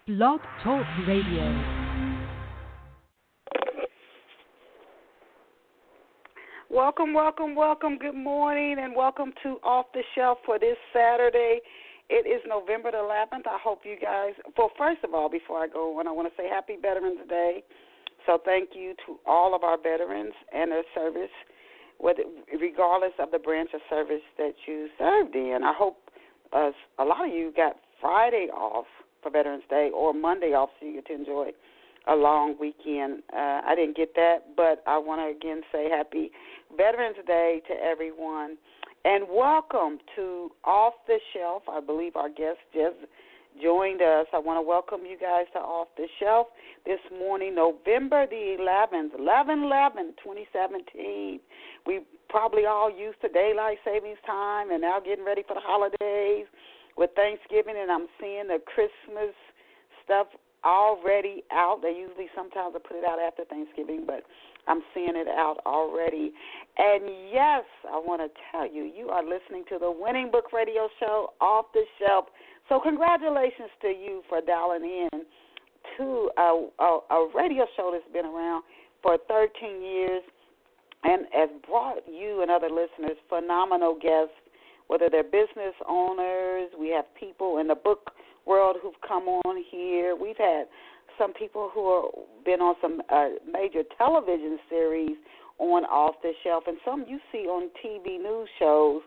Blog Talk Radio. Welcome, welcome, welcome. Good morning and welcome to Off the Shelf for this Saturday. It is November the 11th. I hope you guys, well, first of all, before I go on, I want to say Happy Veterans Day. So thank you to all of our veterans and their service, regardless of the branch of service that you served in. I hope a lot of you got Friday off for Veterans Day or Monday off so you get to enjoy a long weekend. I didn't get that, but I want to again say Happy Veterans Day to everyone. And welcome to Off the Shelf. I believe our guest just joined us. I want to welcome you guys to Off the Shelf this morning, November the 11th, 11/11/2017. We probably all used to daylight savings time and now getting ready for the holidays with Thanksgiving, and I'm seeing the Christmas stuff already out. They usually sometimes I put it out after Thanksgiving, but I'm seeing it out already. And yes, I want to tell you, you are listening to the Winning Book Radio Show, Off the Shelf. So congratulations to you for dialing in to a radio show that's been around for 13 years and has brought you and other listeners phenomenal guests, whether they're business owners. We have people in the book world who've come on here. We've had some people who have been on some major television series on Off the Shelf, and some you see on TV news shows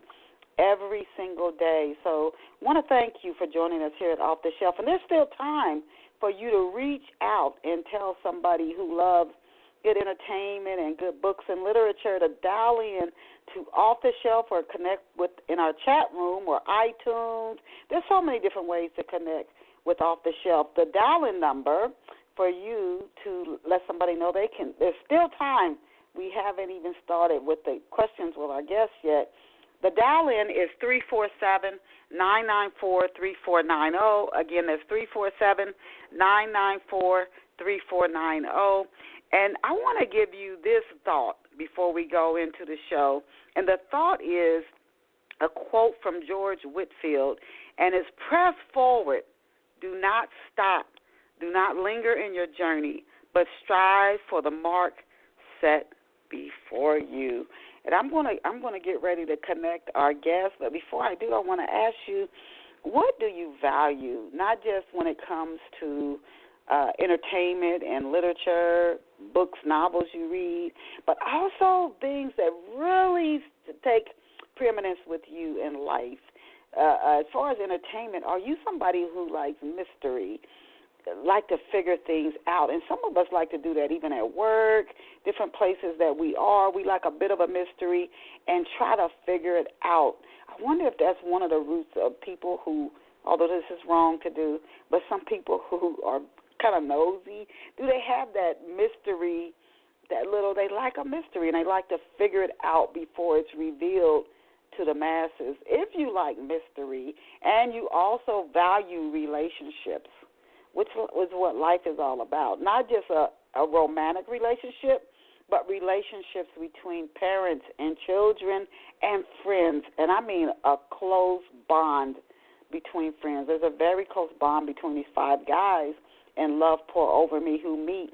every single day. So I want to thank you for joining us here at Off the Shelf. And there's still time for you to reach out and tell somebody who loves good entertainment and good books and literature to dial in to Off the Shelf or connect with in our chat room or iTunes. There's so many different ways to connect with Off the Shelf. The dial-in number for you to let somebody know there's still time. We haven't even started with the questions with our guests yet. The dial-in is 347-994-3490. Again, that's 347-994-3490. And I want to give you this thought before we go into the show. And the thought is a quote from George Whitefield, and it's press forward. Do not stop. Do not linger in your journey, but strive for the mark set before you. And I'm going to get ready to connect our guests. But before I do, I want to ask you, what do you value, not just when it comes to entertainment and literature, books, novels you read, but also things that really take preeminence with you in life. As far as entertainment, are you somebody who likes mystery, like to figure things out? And some of us like to do that even at work, different places that we are. We like a bit of a mystery and try to figure it out. I wonder if that's one of the roots of people who, although this is wrong to do, but some people who are kind of nosy, do they have that mystery, they like a mystery and they like to figure it out before it's revealed to the masses? If you like mystery and you also value relationships, which is what life is all about, not just a romantic relationship, but relationships between parents and children and friends, and I mean a close bond between friends. There's a very close bond between these five guys and Love Pour Over Me who meet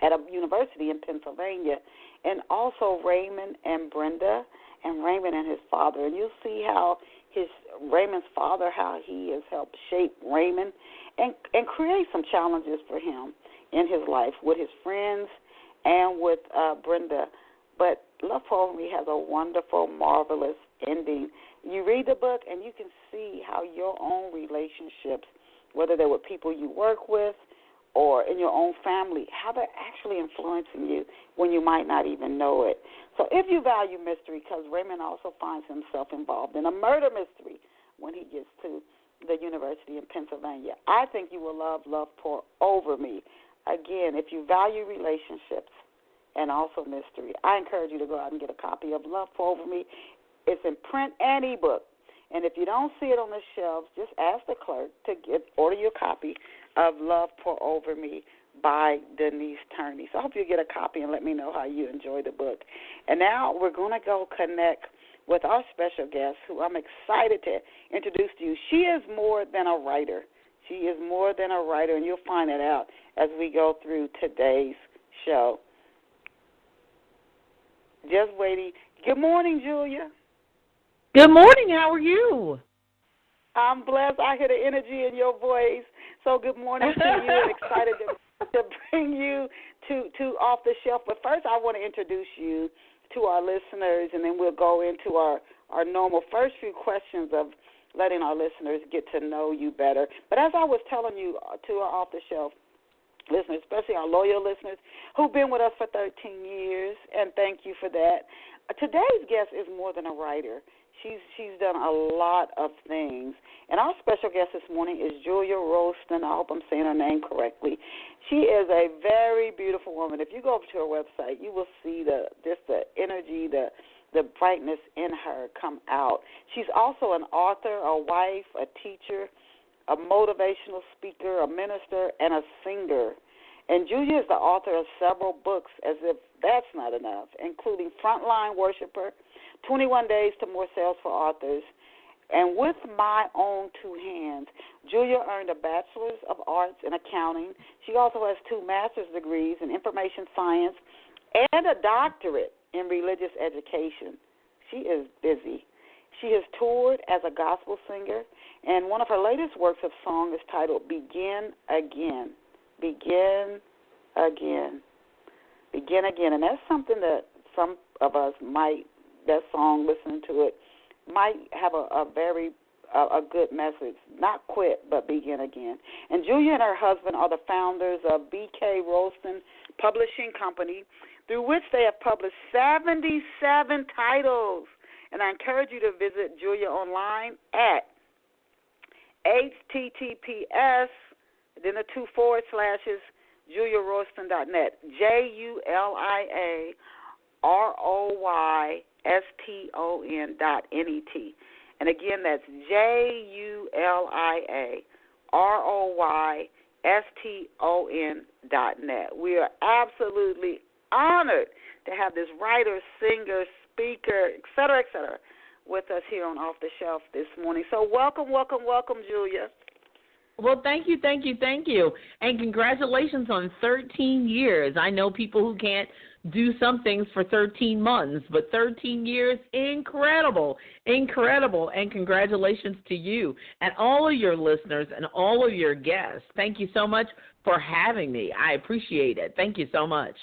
at a university in Pennsylvania, and also Raymond and Brenda, and Raymond and his father. And you'll see how Raymond's father, how he has helped shape Raymond and create some challenges for him in his life with his friends and with Brenda. But Love Pour Over Me has a wonderful, marvelous ending. You read the book and you can see how your own relationships, whether they're with people you work with or in your own family, how they're actually influencing you when you might not even know it. So if you value mystery, because Raymond also finds himself involved in a murder mystery when he gets to the university in Pennsylvania, I think you will love Love Pour Over Me. Again, if you value relationships and also mystery, I encourage you to go out and get a copy of Love Pour Over Me. It's in print and ebook. And if you don't see it on the shelves, just ask the clerk to order your copy of Love Pour Over Me by Denise Turney. So I hope you get a copy and let me know how you enjoy the book. And now we're going to go connect with our special guest, who I'm excited to introduce to you. She is more than a writer. She is more than a writer, and you'll find that out as we go through today's show. Just waiting. Good morning, Julia. Good morning. How are you? I'm blessed. I hear the energy in your voice. So good morning to you, and excited to bring you to Off the Shelf. But first, I want to introduce you to our listeners, and then we'll go into our normal first few questions of letting our listeners get to know you better. But as I was telling you to our Off the Shelf listeners, especially our loyal listeners who've been with us for 13 years, and thank you for that. Today's guest is more than a writer. She's done a lot of things. And our special guest this morning is Julia Royston. I hope I'm saying her name correctly. She is a very beautiful woman. If you go over to her website, you will see the energy, the brightness in her come out. She's also an author, a wife, a teacher, a motivational speaker, a minister, and a singer. And Julia is the author of several books, as if that's not enough, including Frontline Worshipper, 21 Days to More Sales for Authors, and With My Own Two Hands. Julia earned a Bachelor of Arts in Accounting. She also has 2 master's degrees in Information Science and a doctorate in Religious Education. She is busy. She has toured as a gospel singer, and one of her latest works of song is titled Begin Again. Begin Again. Begin Again. And that's something that some of us might, that song, listening to it, might have a very good message. Not quit, but begin again. And Julia and her husband are the founders of BK Royston Publishing Company, through which they have published 77 titles. And I encourage you to visit Julia online at https, then the 2 // JuliaRoyston.net, JuliaRoyston.net. And again, that's JuliaRoyston.net. We are absolutely honored to have this writer, singer, speaker, et cetera, with us here on Off the Shelf this morning. So welcome, Julia. Well, thank you. And congratulations on 13 years. I know people who can't do some things for 13 months, but 13 years, incredible. And congratulations to you and all of your listeners and all of your guests. Thank you so much for having me. I appreciate it. Thank you so much.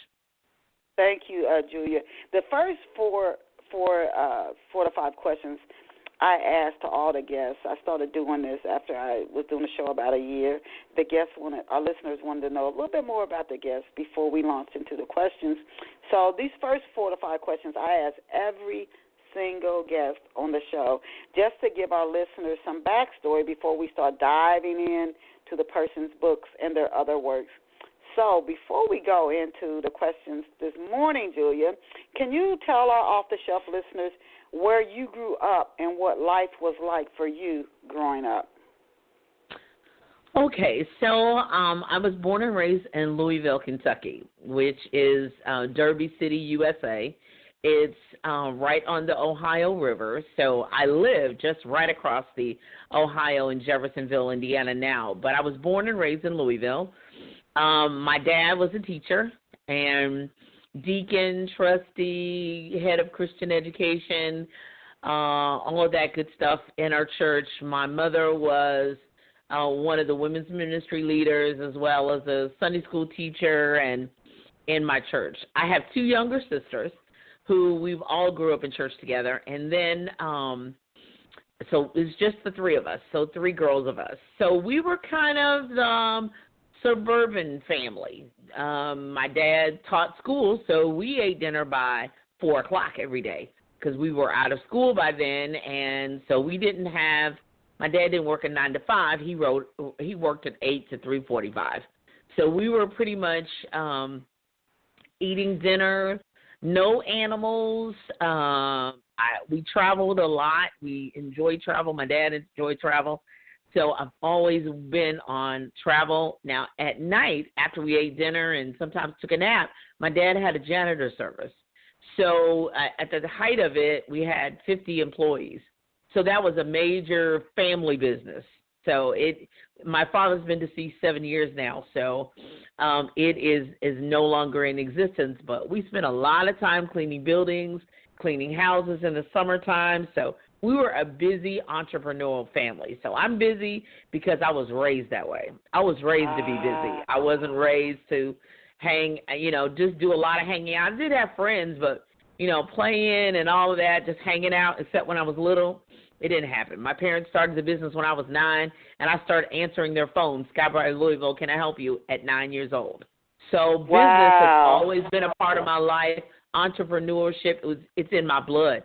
Thank you, Julia. The first four to five questions I asked to all the guests. I started doing this after I was doing the show about a year. Our listeners wanted to know a little bit more about the guests before we launched into the questions. So these first 4 to 5 questions I asked every single guest on the show, just to give our listeners some backstory before we start diving in to the person's books and their other works. So before we go into the questions this morning, Julia, can you tell our off-the-shelf listeners where you grew up and what life was like for you growing up? Okay, so I was born and raised in Louisville, Kentucky, which is Derby City, USA. It's right on the Ohio River, so I live just right across the Ohio in Jeffersonville, Indiana now. But I was born and raised in Louisville. My dad was a teacher and deacon, trustee, head of Christian education, all of that good stuff in our church. My mother was one of the women's ministry leaders, as well as a Sunday school teacher and in my church. I have 2 younger sisters who we've all grew up in church together. And then, so it's just the 3 of us, so 3 girls of us. So we were kind of the suburban family. My dad taught school, so we ate dinner by 4 o'clock every day because we were out of school by then, and so we didn't have. My dad didn't work a 9 to 5. He worked at 8 to 3:45. So we were pretty much eating dinner. No animals. We traveled a lot. We enjoyed travel. My dad enjoyed travel. So I've always been on travel. Now, at night, after we ate dinner and sometimes took a nap, my dad had a janitor service. So at the height of it, we had 50 employees. So that was a major family business. So my father's been deceased 7 years now, so it is no longer in existence. But we spent a lot of time cleaning buildings, cleaning houses in the summertime. So we were a busy entrepreneurial family. So I'm busy because I was raised that way. I was raised to be busy. I wasn't raised to hang, just do a lot of hanging out. I did have friends, but, playing and all of that, just hanging out, except when I was little, it didn't happen. My parents started the business when I was 9, and I started answering their phones, Skybright, Louisville, can I help you, at 9 years old. So business has always been a part of my life. Entrepreneurship, it's in my blood.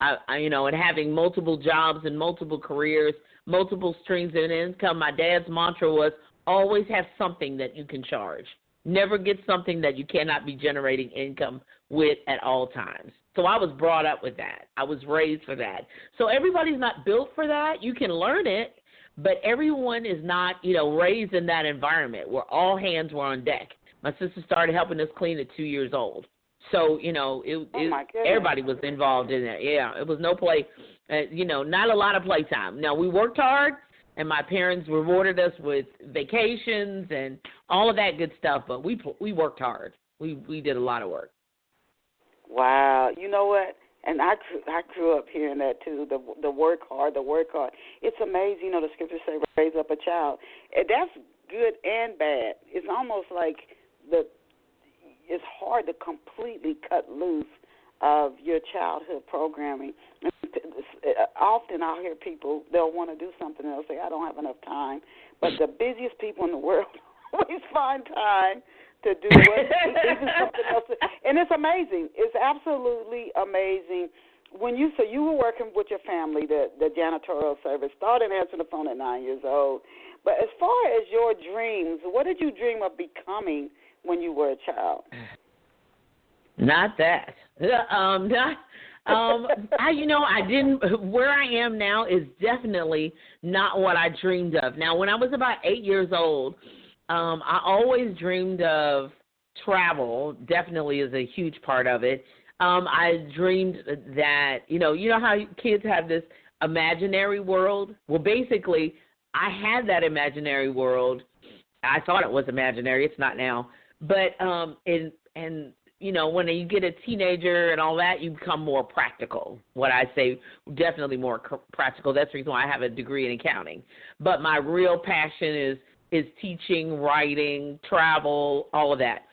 And having multiple jobs and multiple careers, multiple streams of income, my dad's mantra was always have something that you can charge. Never get something that you cannot be generating income with at all times. So I was brought up with that. I was raised for that. So everybody's not built for that. You can learn it, but everyone is not, raised in that environment where all hands were on deck. My sister started helping us clean at 2 years old. So, everybody was involved in that. Yeah, it was no play, not a lot of playtime. Now, we worked hard, and my parents rewarded us with vacations and all of that good stuff, but we worked hard. We did a lot of work. Wow. You know what? And I grew up hearing that, too, the work hard, the work hard. It's amazing, the scriptures say raise up a child. And that's good and bad. It's almost like it's hard to completely cut loose of your childhood programming. Often I'll hear people, they'll want to do something and they'll say, I don't have enough time. But the busiest people in the world always find time to do something else. And it's amazing. It's absolutely amazing. So you were working with your family, the janitorial service, started answering the phone at 9 years old. But as far as your dreams, what did you dream of becoming when you were a child? Not that. I didn't. Where I am now is definitely not what I dreamed of. Now, when I was about 8 years old, I always dreamed of travel. Definitely is a huge part of it. I dreamed that you know how kids have this imaginary world. Well, basically, I had that imaginary world. I thought it was imaginary. It's not now. But when you get a teenager and all that, you become more practical. What I say, definitely more practical. That's the reason why I have a degree in accounting. But my real passion is teaching, writing, travel, all of that.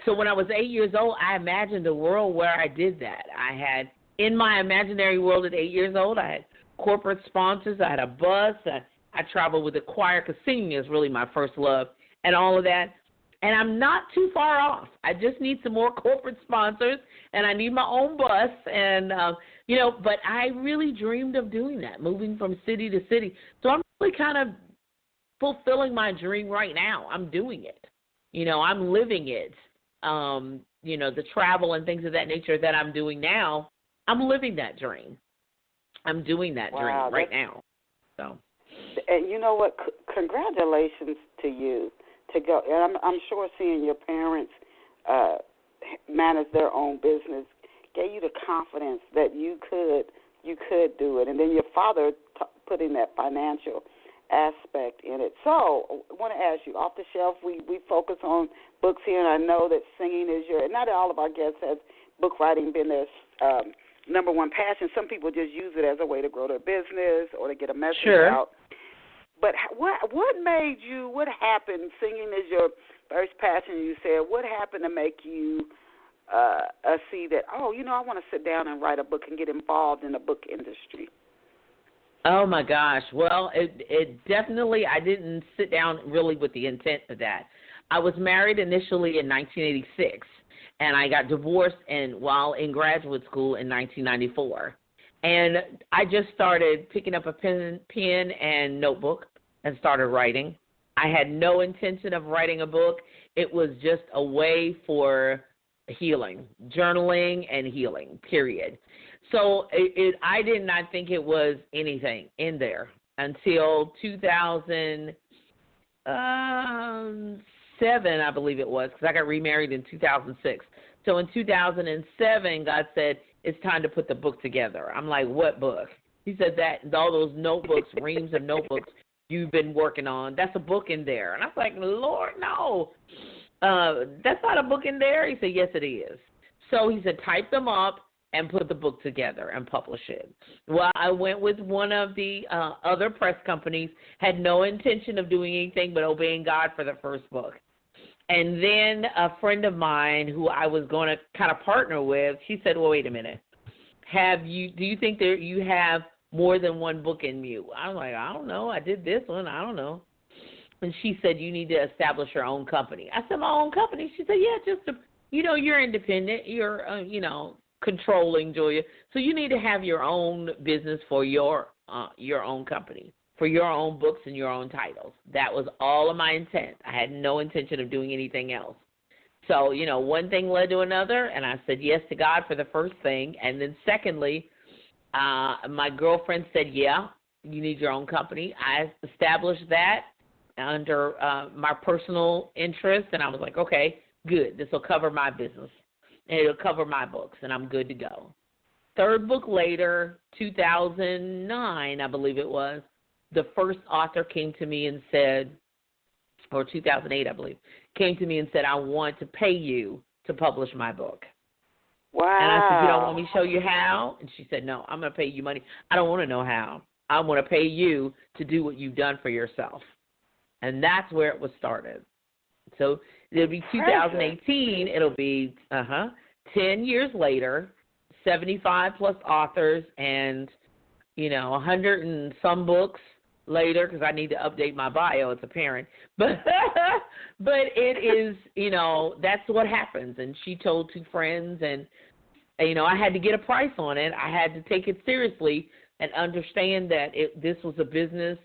So when I was 8 years old, I imagined a world where I did that. I had, in my imaginary world at 8 years old, I had corporate sponsors. I had a bus. I traveled with a choir because singing is really my first love and all of that. And I'm not too far off. I just need some more corporate sponsors, and I need my own bus. And, but I really dreamed of doing that, moving from city to city. So I'm really kind of fulfilling my dream right now. I'm doing it. I'm living it. The travel and things of that nature that I'm doing now, I'm living that dream. I'm doing that dream right now. So, and you know what? Congratulations to you. To go, and I'm sure seeing your parents manage their own business gave you the confidence that you could do it, and then your father putting that financial aspect in it. So I want to ask you, off the shelf, we focus on books here, and I know that singing is not all of our guests have book writing been their number one passion. Some people just use it as a way to grow their business or to get a message out. But what made you, what happened, singing is your first passion, you said, what happened to make you see that, I want to sit down and write a book and get involved in the book industry? Oh, my gosh. Well, it definitely, I didn't sit down really with the intent of that. I was married initially in 1986, and I got divorced while in graduate school in 1994. And I just started picking up a pen and notebook and started writing. I had no intention of writing a book. It was just a way for healing, journaling and healing, period. So I did not think it was anything in there until 2007, I believe it was, because I got remarried in 2006. So in 2007, God said, it's time to put the book together. I'm like, what book? He said that, all those notebooks, reams of notebooks, you've been working on. That's a book in there. And I was like, Lord, no. That's not a book in there. He said, yes, it is. So he said, type them up and put the book together and publish it. Well, I went with one of the other press companies, had no intention of doing anything but obeying God for the first book. And then a friend of mine who I was going to kind of partner with, she said, well, wait a minute. Do you think that you have more than one book in you? I was like, I don't know. I did this one. I don't know. And she said, you need to establish your own company. I said, my own company? She said, yeah, you're independent. You're, controlling, Julia. So you need to have your own business for your own company, for your own books and your own titles. That was all of my intent. I had no intention of doing anything else. So, one thing led to another, and I said yes to God for the first thing. And then secondly, my girlfriend said, yeah, you need your own company. I established that under my personal interest, and I was like, okay, good. This will cover my business, and it'll cover my books, and I'm good to go. Third book later, 2009, I believe it was, the first author came to me and said, or 2008, I believe, came to me and said, I want to pay you to publish my book. Wow. And I said, you don't want me to show you how? And she said, no, I'm going to pay you money. I don't want to know how. I want to pay you to do what you've done for yourself. And that's where it was started. So it'll be 2018. It'll be 10 years later, 75 plus authors, and 100 and some books later, because I need to update my bio. It's apparent, but it is that's what happens. And she told two friends, and I had to get a price on it. I had to take it seriously and understand that this was a business,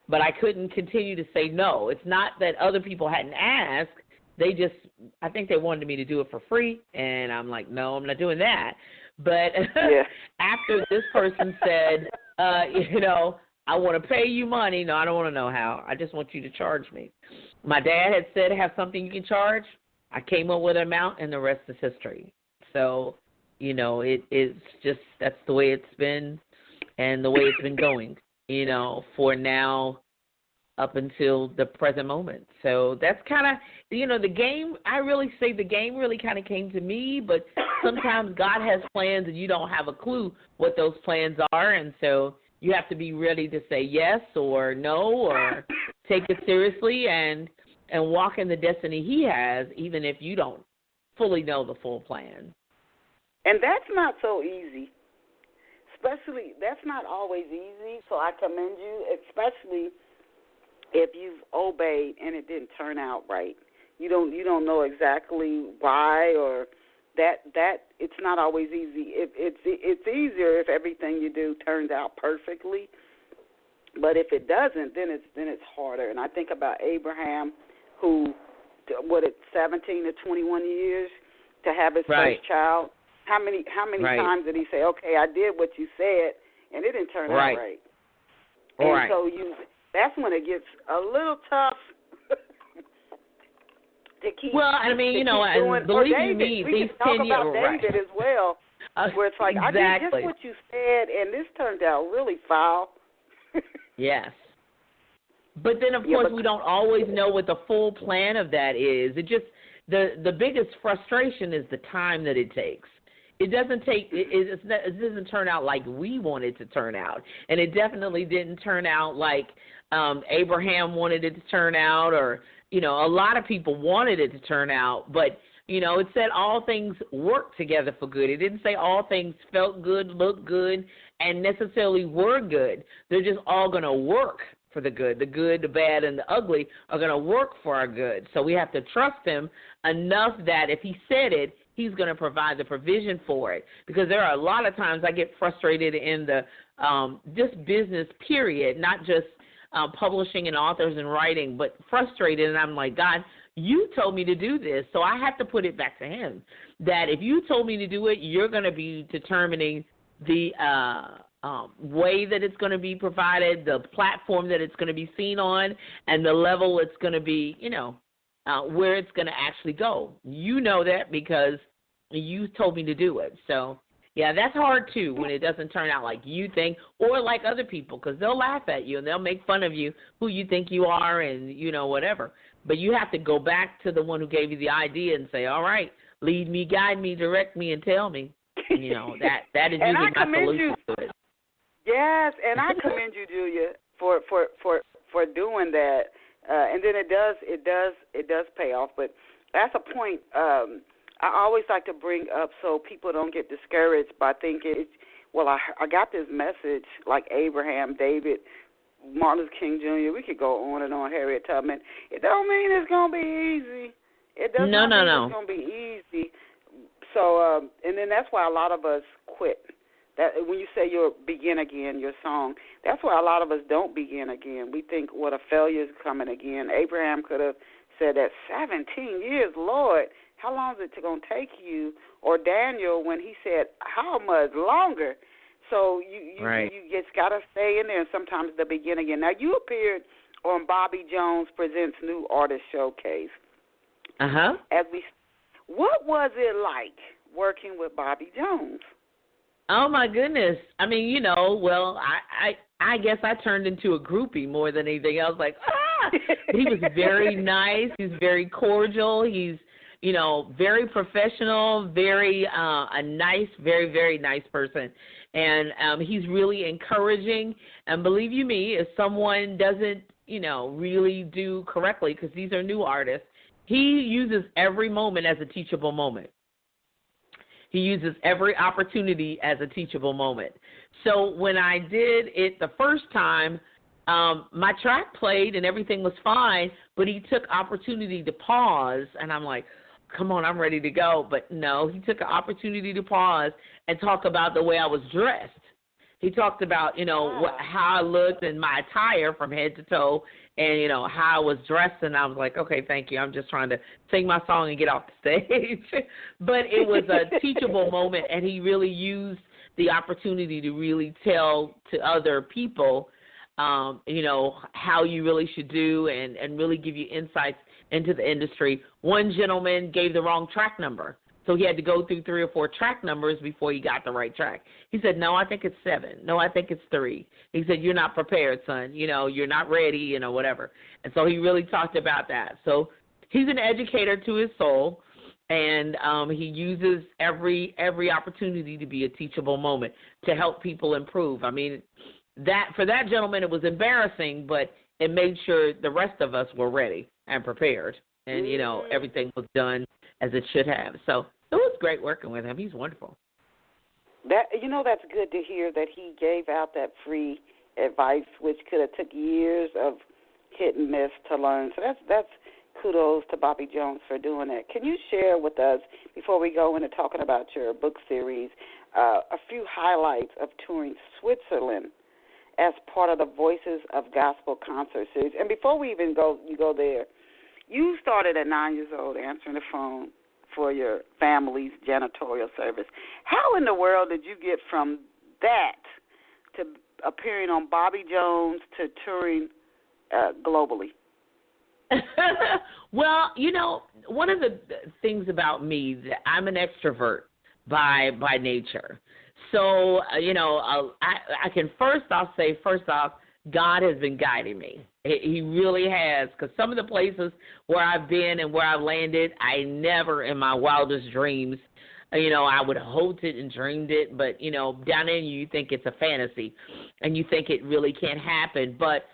but I couldn't continue to say no. It's not that other people hadn't asked. I think they wanted me to do it for free, and I'm like, no, I'm not doing that. But after this person said, I want to pay you money. No, I don't want to know how. I just want you to charge me. My dad had said, have something you can charge. I came up with an amount, and the rest is history. So, it's just, that's the way it's been and the way it's been going, for now up until the present moment. So that's kind of, the game, I really say the game really kind of came to me, but sometimes God has plans and you don't have a clue what those plans are, and so you have to be ready to say yes or no or take it seriously and walk in the destiny he has, even if you don't fully know the full plan. And that's not so easy. Especially, that's not always easy, so I commend you, especially if you've obeyed and it didn't turn out right. You don't know exactly why, or that it's not always easy. It's easier if everything you do turns out perfectly, but if it doesn't, then it's harder. And I think about Abraham, who 17 to 21 years to have his first child. How many times did he say, okay, I did what you said, and it didn't turn out right? And so that's when it gets a little tough to keep. Well, I mean, and believe me, these 10 years, David as well, where it's like, exactly. I did just what you said, and this turned out really foul. Yes. But then, of course, we don't always know what the full plan of that is. It just, the biggest frustration is the time that it takes. It doesn't turn out like we want it to turn out. And it definitely didn't turn out like Abraham wanted it to turn out, or, a lot of people wanted it to turn out. But, it said all things work together for good. It didn't say all things felt good, looked good, and necessarily were good. They're just all going to work for the good. The good, the bad, and the ugly are going to work for our good. So we have to trust him enough that if he said it, he's going to provide the provision for it. Because there are a lot of times I get frustrated in the just business period, not just publishing and authors and writing, but frustrated. And I'm like, God, you told me to do this, so I have to put it back to him. That if you told me to do it, you're going to be determining the way that it's going to be provided, the platform that it's going to be seen on, and the level it's going to be, where it's going to actually go. You know that because you told me to do it. So Yeah, that's hard, too, when it doesn't turn out like you think or like other people, because they'll laugh at you and they'll make fun of you, who you think you are and, whatever. But you have to go back to the one who gave you the idea and say, all right, lead me, guide me, direct me, and tell me. That is usually my solution to it. Yes, and I commend you, Julia, for doing that. And then it does pay off. But that's a point I always like to bring up so people don't get discouraged by thinking, I got this message like Abraham, David, Martin Luther King Jr. We could go on and on, Harriet Tubman. It don't mean it's going to be easy. It does not mean it's going to be easy. So, and then that's why a lot of us quit. That when you say you'll begin again, your song, that's why a lot of us don't begin again. We think, a failure is coming again. Abraham could have said that 17 years, Lord, how long is it going to take you? Or Daniel, when he said, how much longer? So you just got to stay in there and sometimes the begin again. Now, you appeared on Bobby Jones Presents New Artist Showcase. Uh-huh. What was it like working with Bobby Jones? Oh, my goodness. I mean, I guess I turned into a groupie more than anything else. Like, He was very nice. He's very cordial. He's, very professional, very a nice, very, very nice person. And he's really encouraging. And believe you me, if someone doesn't, really do correctly, because these are new artists, he uses every moment as a teachable moment. He uses every opportunity as a teachable moment. So when I did it the first time, my track played and everything was fine, but he took opportunity to pause, and I'm like, come on, I'm ready to go. But no, he took an opportunity to pause and talk about the way I was dressed. He talked about, how I looked and my attire from head to toe and, how I was dressed. And I was like, okay, thank you. I'm just trying to sing my song and get off the stage. But it was a teachable moment, and he really used the opportunity to really tell to other people, how you really should do and really give you insights into the industry. One gentleman gave the wrong track number, so he had to go through 3 or 4 track numbers before he got the right track. He said, no, I think it's 7. No, I think it's 3. He said, you're not prepared, son. You're not ready, whatever. And so he really talked about that. So he's an educator to his soul, and he uses every opportunity to be a teachable moment to help people improve. I mean, that for that gentleman, it was embarrassing, but it made sure the rest of us were ready and prepared. And, everything was done as it should have. So it was great working with him. He's wonderful. That's good to hear that he gave out that free advice, which could have took years of hit and miss to learn. So that's kudos to Bobby Jones for doing that. Can you share with us, before we go into talking about your book series, a few highlights of touring Switzerland as part of the Voices of Gospel concert series? And before we even go there, you started at 9 years old answering the phone for your family's janitorial service. How in the world did you get from that to appearing on Bobby Jones to touring globally? Well, one of the things about me, that I'm an extrovert by nature. So, I can first off, God has been guiding me. He really has, because some of the places where I've been and where I've landed, I never in my wildest dreams, I would have hoped it and dreamed it, but, down in you think it's a fantasy and you think it really can't happen. But,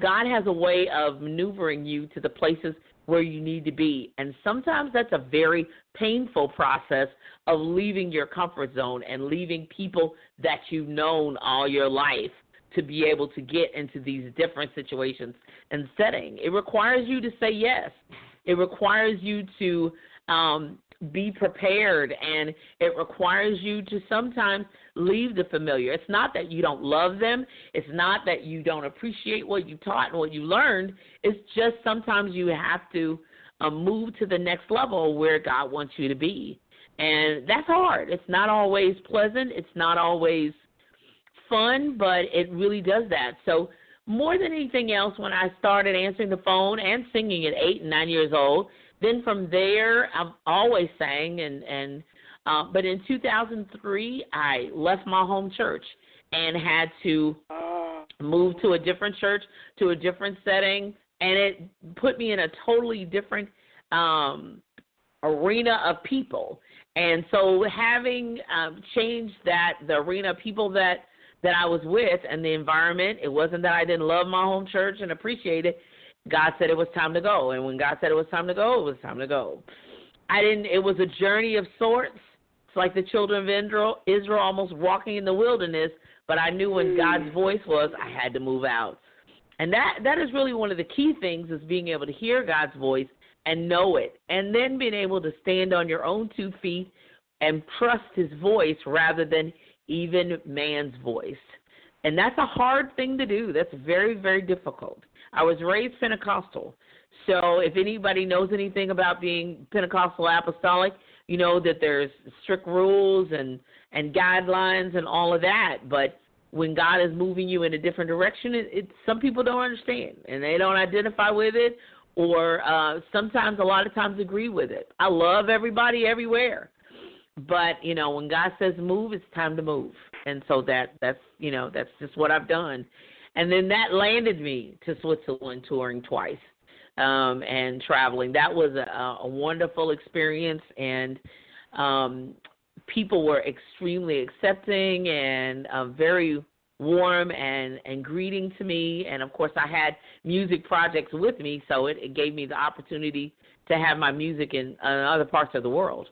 God has a way of maneuvering you to the places where you need to be. And sometimes that's a very painful process of leaving your comfort zone and leaving people that you've known all your life to be able to get into these different situations and settings. It requires you to say yes. It requires you to be prepared, and it requires you to sometimes leave the familiar. It's not that you don't love them. It's not that you don't appreciate what you taught and what you learned. It's just sometimes you have to move to the next level where God wants you to be. And that's hard. It's not always pleasant. It's not always fun, but it really does that. So more than anything else, when I started answering the phone and singing at 8 and 9 years old, then from there I've always sang and But in 2003, I left my home church and had to move to a different church, to a different setting, and it put me in a totally different arena of people. And so having changed the arena of people that I was with and the environment, it wasn't that I didn't love my home church and appreciate it. God said it was time to go. And when God said it was time to go, it was time to go. It was a journey of sorts. It's like the children of Israel almost walking in the wilderness, but I knew when God's voice was, I had to move out. And that is really one of the key things, is being able to hear God's voice and know it, and then being able to stand on your own 2 feet and trust his voice rather than even man's voice. And that's a hard thing to do. That's very, very difficult. I was raised Pentecostal, so if anybody knows anything about being Pentecostal apostolic, you know that there's strict rules and guidelines and all of that. But when God is moving you in a different direction, some people don't understand, and they don't identify with it, or sometimes, a lot of times, agree with it. I love everybody everywhere, but when God says move, it's time to move, and so that's just what I've done. And then that landed me to Switzerland, touring twice and traveling. That was a wonderful experience, and people were extremely accepting and very warm and greeting to me. And, of course, I had music projects with me, so it gave me the opportunity to have my music in other parts of the world,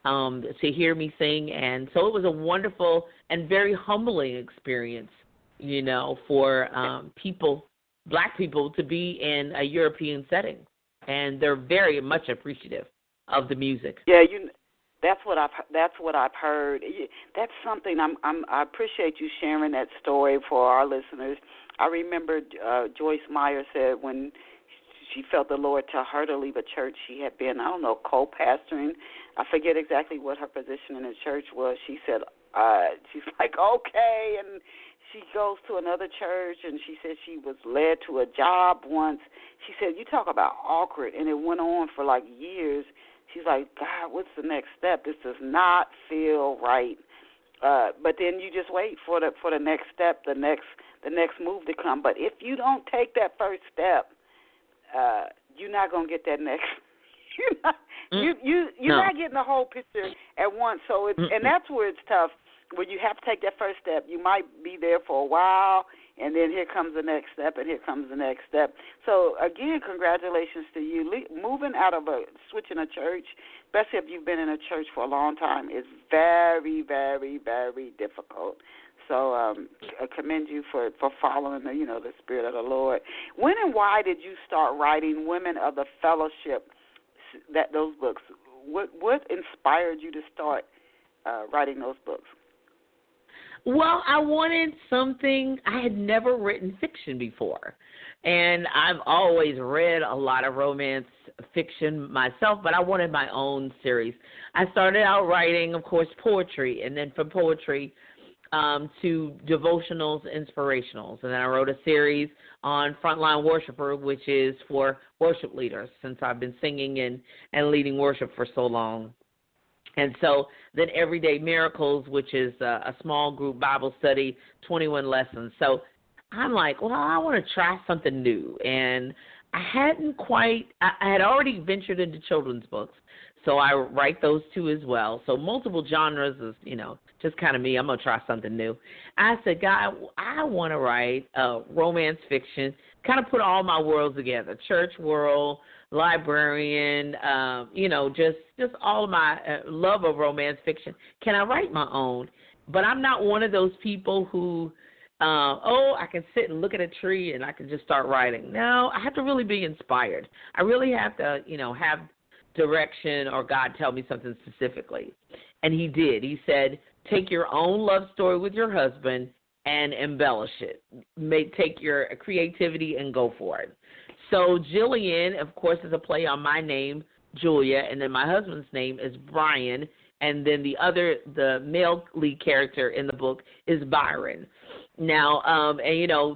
to hear me sing. And so it was a wonderful and very humbling experience, for people, black people, to be in a European setting. And they're very much appreciative of the music. Yeah, that's what I've heard. That's something I appreciate you sharing that story for our listeners. I remember Joyce Meyer said when she felt the Lord tell her to leave a church she had been, co-pastoring. I forget exactly what her position in the church was. She said, she's like, okay, and she goes to another church, and she said she was led to a job once. She said, you talk about awkward, and it went on for like years. She's like, God, what's the next step? This does not feel right. But then you just wait for the next step, the next move to come. But if you don't take that first step, you're not gonna get that next. You're not getting the whole picture at once. So and that's where it's tough. When you have to take that first step, you might be there for a while, and then here comes the next step, and here comes the next step. So, again, congratulations to you. Moving out of switching a church, especially if you've been in a church for a long time, is very, very, very difficult. So I commend you for following the Spirit of the Lord. When and why did you start writing Women of the Fellowship, those books? What inspired you to start writing those books? Well, I wanted something. I had never written fiction before, and I've always read a lot of romance fiction myself, but I wanted my own series. I started out writing, of course, poetry, and then from poetry to devotionals, inspirationals, and then I wrote a series on Frontline Worshipper, which is for worship leaders, since I've been singing and leading worship for so long. And so then Everyday Miracles, which is a small group Bible study, 21 lessons. So I'm like, well, I want to try something new. And I had already ventured into children's books, so I write those too as well. So multiple genres is, just kind of me. I'm going to try something new. I said, God, I want to write romance fiction, kind of put all my worlds together, church world, librarian, just all of my love of romance fiction. Can I write my own? But I'm not one of those people who, I can sit and look at a tree and I can just start writing. No, I have to really be inspired. I really have to, have direction or God tell me something specifically. And he did. He said, take your own love story with your husband and embellish it. Take your creativity and go for it. So Jillian, of course, is a play on my name, Julia, and then my husband's name is Brian, and then the male lead character in the book is Byron. Now,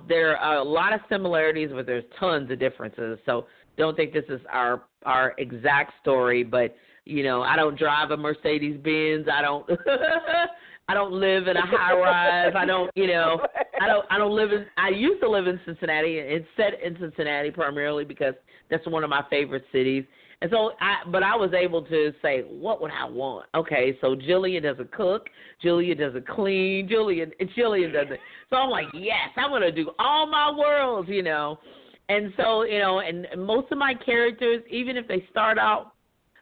there are a lot of similarities, but there's tons of differences. So don't think this is our exact story, but I don't drive a Mercedes Benz. I don't I don't live in a high rise. I don't live in. I used to live in Cincinnati. It's set in Cincinnati primarily because that's one of my favorite cities. And so, but I was able to say, what would I want? Okay, so Julia doesn't cook, Julia doesn't clean, Julia doesn't. So I'm like, yes, I'm going to do all my worlds, And so, and most of my characters, even if they start out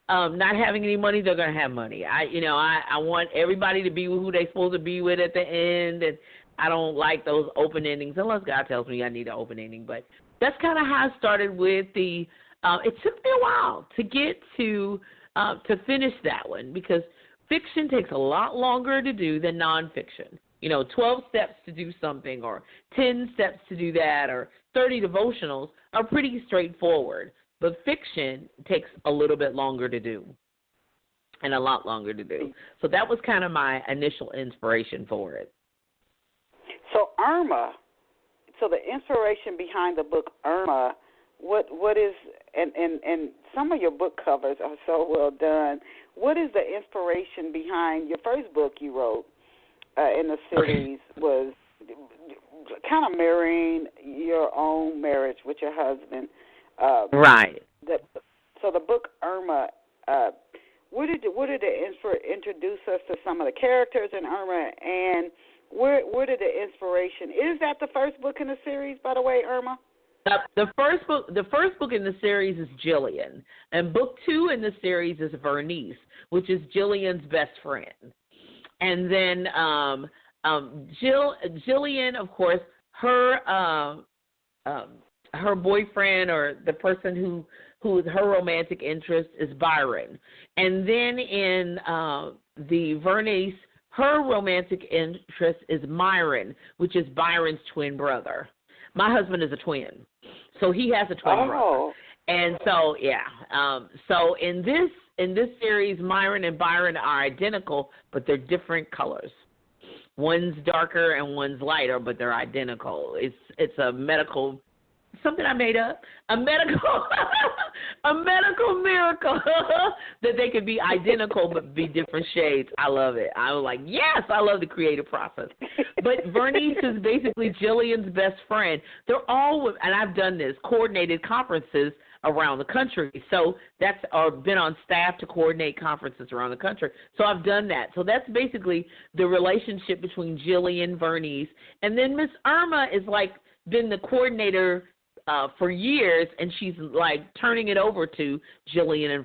not having any money, they're going to have money. I want everybody to be who they're supposed to be with at the end, and I don't like those open endings unless God tells me I need an open ending. But that's kind of how I started with the. It took me a while to get to finish that one because fiction takes a lot longer to do than nonfiction. 12 steps to do something or 10 steps to do that or 30 devotionals are pretty straightforward. But fiction takes a little bit longer to do and a lot longer to do. So that was kind of my initial inspiration for it. So Irma, the inspiration behind the book Irma, what is, and some of your book covers are so well done. What is the inspiration behind your first book you wrote in the series was kind of mirroring your own marriage with your husband? Right. So the book Irma, where did it introduce us to some of the characters in Irma, and where did the inspiration? Is that the first book in the series, by the way, Irma? The first book in the series is Jillian, and book 2 in the series is Vernice, which is Jillian's best friend. And then Jillian, of course, her boyfriend or the person who is her romantic interest is Byron. And then in the Vernice, her romantic interest is Myron, which is Byron's twin brother. My husband is a twin, so he has a twin brother. And so, so in this series, Myron and Byron are identical, but they're different colors. One's darker and one's lighter, but they're identical. It's a medical, something I made up, a medical miracle that they could be identical but be different shades. I love it. I was like, yes, I love the creative process. But Vernice is basically Jillian's best friend. They're all, and I've done this, coordinated conferences around the country. So I've been on staff to coordinate conferences around the country. So I've done that. So that's basically the relationship between Jillian, Vernice, and then Miss Irma is like been the coordinator for years, and she's like turning it over to Jillian and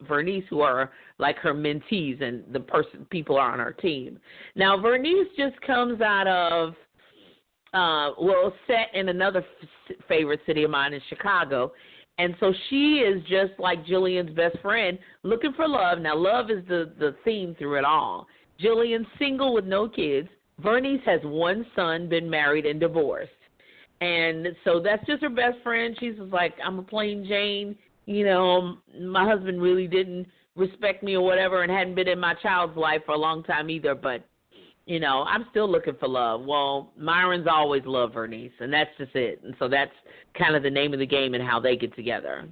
Vernice, who are like her mentees and the people are on her team. Now, Vernice just comes out of, set in another favorite city of mine in Chicago, and so she is just like Jillian's best friend, looking for love. Now, love is the theme through it all. Jillian's single with no kids. Vernice has one son, been married and divorced. And so that's just her best friend. She's just like, I'm a plain Jane. My husband really didn't respect me or whatever and hadn't been in my child's life for a long time either. But, I'm still looking for love. Well, Myron's always loved Vernice, and that's just it. And so that's kind of the name of the game and how they get together.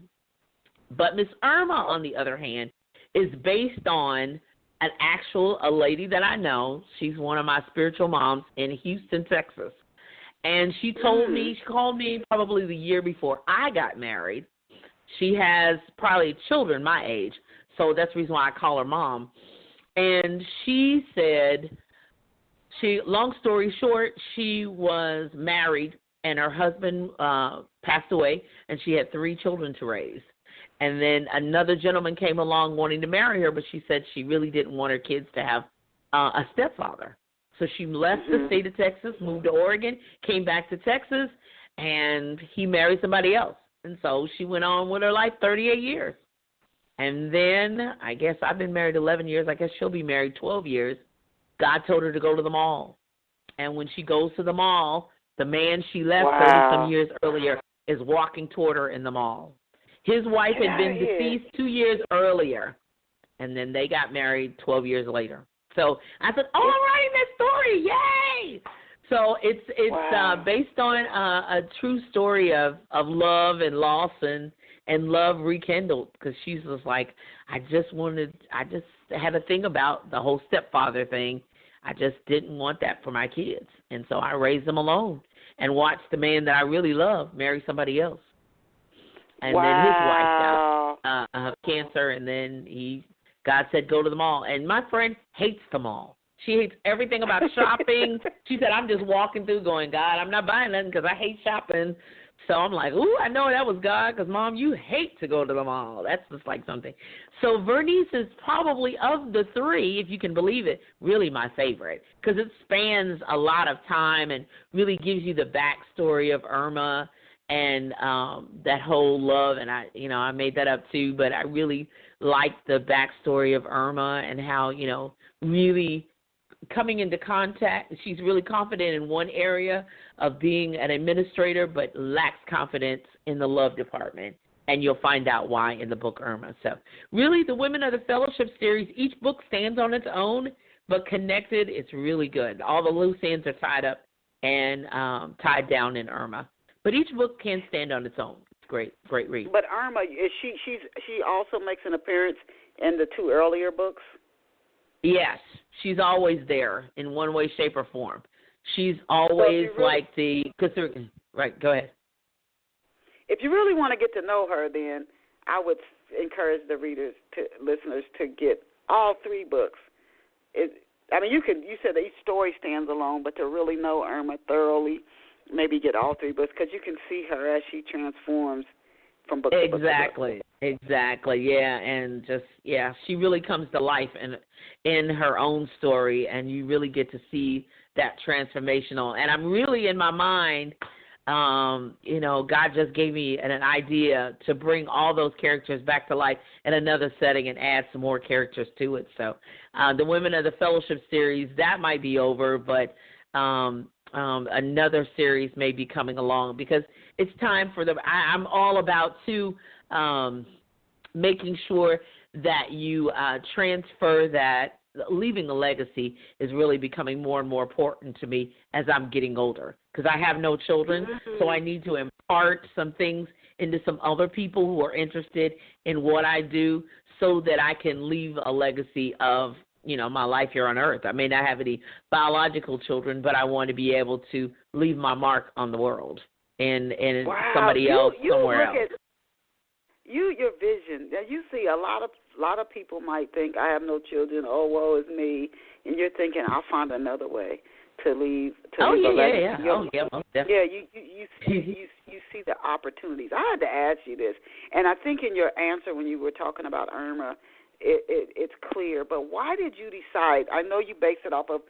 But Miss Irma, on the other hand, is based on a lady that I know. She's one of my spiritual moms in Houston, Texas. And she called me probably the year before I got married. She has probably children my age, so that's the reason why I call her mom. And she said, long story short, she was married and her husband passed away, and she had 3 children to raise. And then another gentleman came along wanting to marry her, but she said she really didn't want her kids to have a stepfather. So she left the state of Texas, moved to Oregon, came back to Texas, and he married somebody else. And so she went on with her life 38 years. And then I guess I've been married 11 years. I guess she'll be married 12 years. God told her to go to the mall. And when she goes to the mall, the man she left 30-some years earlier is walking toward her in the mall. His wife had been deceased 2 years earlier, and then they got married 12 years later. So I said, oh, I'm writing that story, yay! So it's based on a true story of love and loss and and love rekindled, because she's just like, I just had a thing about the whole stepfather thing. I just didn't want that for my kids. And so I raised them alone and watched the man that I really love marry somebody else. And then his wife died of cancer, and then God said, go to the mall. And my friend hates the mall. She hates everything about shopping. She said, I'm just walking through going, God, I'm not buying nothing because I hate shopping. So I'm like, ooh, I know that was God, because, Mom, you hate to go to the mall. That's just like something. So Vernice is probably, of the three, if you can believe it, really my favorite, because it spans a lot of time and really gives you the backstory of Irma and that whole love. And I made that up too, but I really like the backstory of Irma and how, really coming into contact. She's really confident in one area of being an administrator, but lacks confidence in the love department. And you'll find out why in the book Irma. So really, the Women of the Fellowship series, each book stands on its own, but connected, it's really good. All the loose ends are tied up and tied down in Irma. But each book can stand on its own. It's great read. But Irma, she also makes an appearance in the two earlier books? Yes, she's always there in one way, shape, or form. She's always right, go ahead. If you really want to get to know her, then I would encourage the listeners to get all three books. You said that each story stands alone, but to really know Irma thoroughly, maybe get all three books, because you can see her as she transforms from book to book. Exactly, yeah, and she really comes to life in her own story, and you really get to see that transformational. And I'm really, in my mind, God just gave me an idea to bring all those characters back to life in another setting and add some more characters to it. So the Women of the Fellowship series, that might be over, but another series may be coming along, because it's time for them. I'm all about, too, making sure that you transfer that. Leaving a legacy is really becoming more and more important to me as I'm getting older, because I have no children, so I need to impart some things into some other people who are interested in what I do, so that I can leave a legacy of, my life here on earth. I may not have any biological children, but I want to be able to leave my mark on the world and somebody else somewhere else. Your vision. Now, you see a lot of people might think, I have no children, oh, woe is me, and you're thinking, I'll find another way to leave a legacy. You see the opportunities. I had to ask you this, and I think in your answer when you were talking about Irma, it's clear, but why did you decide? I know you base it off of